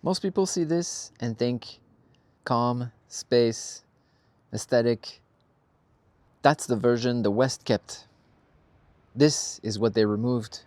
Most people see this and think calm, space, aesthetic. That's the version the West kept. This is what they removed.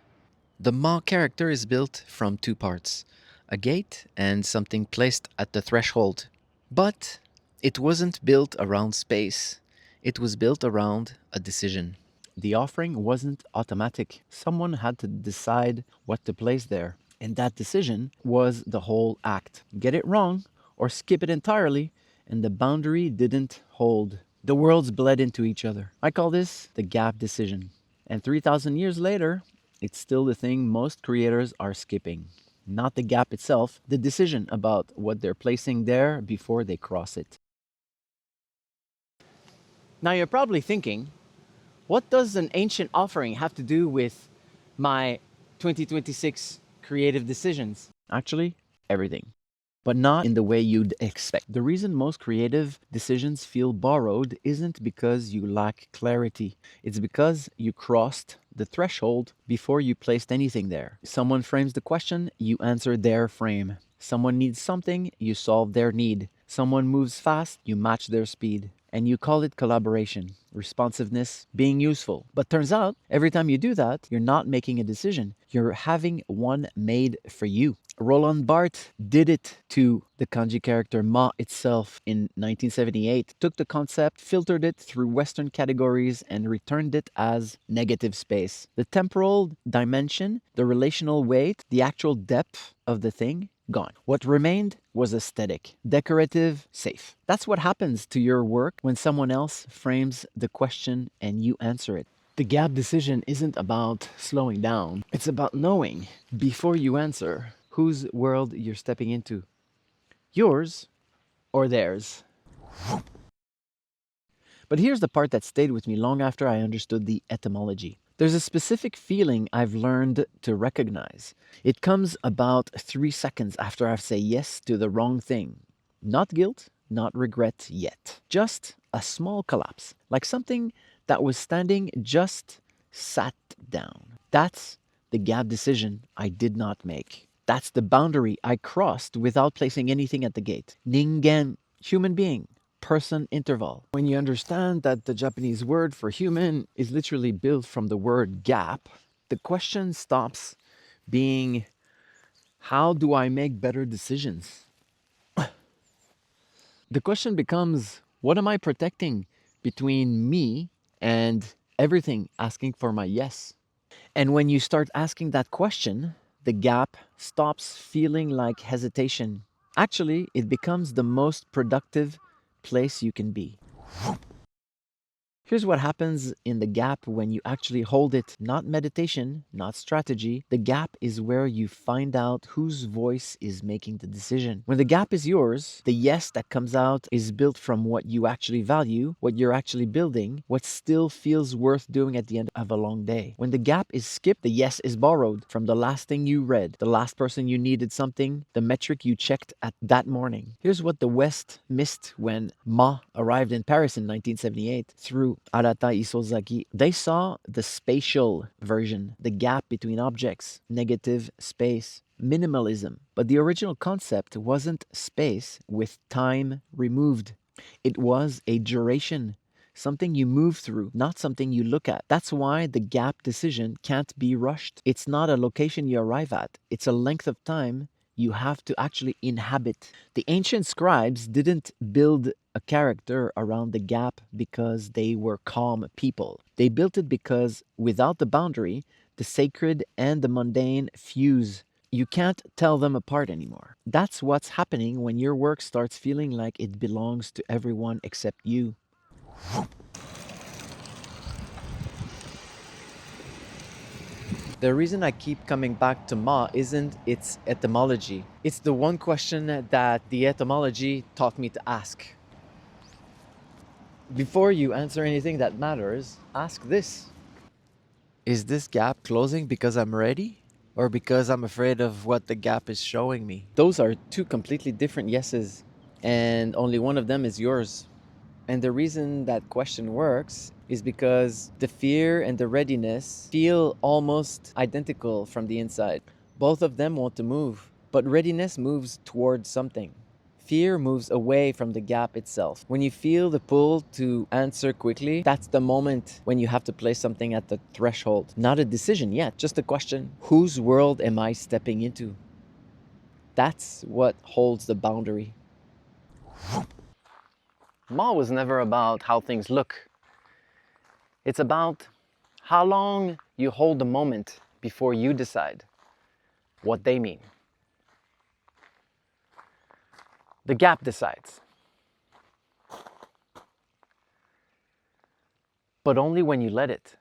The Ma character is built from two parts, a gate and something placed at the threshold. But it wasn't built around space, it was built around a decision. The offering wasn't automatic. Someone had to decide what to place there. And that decision was the whole act. Get it wrong or skip it entirely, and the boundary didn't hold. The worlds bled into each other. I call this the gap decision. And 3,000 years later, it's still the thing most creators are skipping. Not the gap itself, the decision about what they're placing there before they cross it. Now you're probably thinking, what does an ancient offering have to do with my 2026 creative decisions? Actually, everything. But not in the way you'd expect. The reason most creative decisions feel borrowed isn't because you lack clarity. It's because you crossed the threshold before you placed anything there. Someone frames the question, you answer their frame. Someone needs something, you solve their need. Someone moves fast, you match their speed. And you call it collaboration, responsiveness, being useful. But turns out, every time you do that, you're not making a decision. You're having one made for you. Roland Barthes did it to the kanji character Ma itself in 1978, took the concept, filtered it through Western categories, and returned it as negative space. The temporal dimension, the relational weight, the actual depth of the thing, gone. What remained was aesthetic, decorative, safe. That's what happens to your work when someone else frames the question and you answer it. The gap decision isn't about slowing down. It's about knowing, before you answer, whose world you're stepping into. Yours or theirs. But here's the part that stayed with me long after I understood the etymology. There's a specific feeling I've learned to recognize. It comes about 3 seconds after I say yes to the wrong thing. Not guilt, not regret yet. Just a small collapse, like something that was standing just sat down. That's the gap decision I did not make. That's the boundary I crossed without placing anything at the gate. Ningen, human being. Person interval. When you understand that the Japanese word for human is literally built from the word gap, the question stops being, how do I make better decisions? The question becomes, what am I protecting between me and everything asking for my yes? And when you start asking that question, the gap stops feeling like hesitation. Actually, it becomes the most productive place you can be. Here's what happens in the gap when you actually hold it. Not meditation, not strategy. The gap is where you find out whose voice is making the decision. When the gap is yours, the yes that comes out is built from what you actually value, what you're actually building, what still feels worth doing at the end of a long day. When the gap is skipped, the yes is borrowed from the last thing you read, the last person you needed something, the metric you checked at that morning. Here's what the West missed when Ma arrived in Paris in 1978 through Arata Isozaki. They saw the spatial version, the gap between objects, negative space, minimalism. But the original concept wasn't space with time removed. It was a duration, something you move through, not something you look at. That's why the gap decision can't be rushed. It's not a location you arrive at, it's a length of time you have to actually inhabit. The ancient scribes didn't build a character around the gap because they were calm people. They built it because without the boundary, the sacred and the mundane fuse. You can't tell them apart anymore. That's what's happening when your work starts feeling like it belongs to everyone except you. The reason I keep coming back to Ma isn't its etymology. It's the one question that the etymology taught me to ask. Before you answer anything that matters, ask this. Is this gap closing because I'm ready? Or because I'm afraid of what the gap is showing me? Those are two completely different yeses, and only one of them is yours. And the reason that question works is because the fear and the readiness feel almost identical from the inside. Both of them want to move. But readiness moves towards something. Fear moves away from the gap itself. When you feel the pull to answer quickly, that's the moment when you have to place something at the threshold. Not a decision yet, just a question. Whose world am I stepping into? That's what holds the boundary. Ma was never about how things look. It's about how long you hold the moment before you decide what they mean. The gap decides. But only when you let it.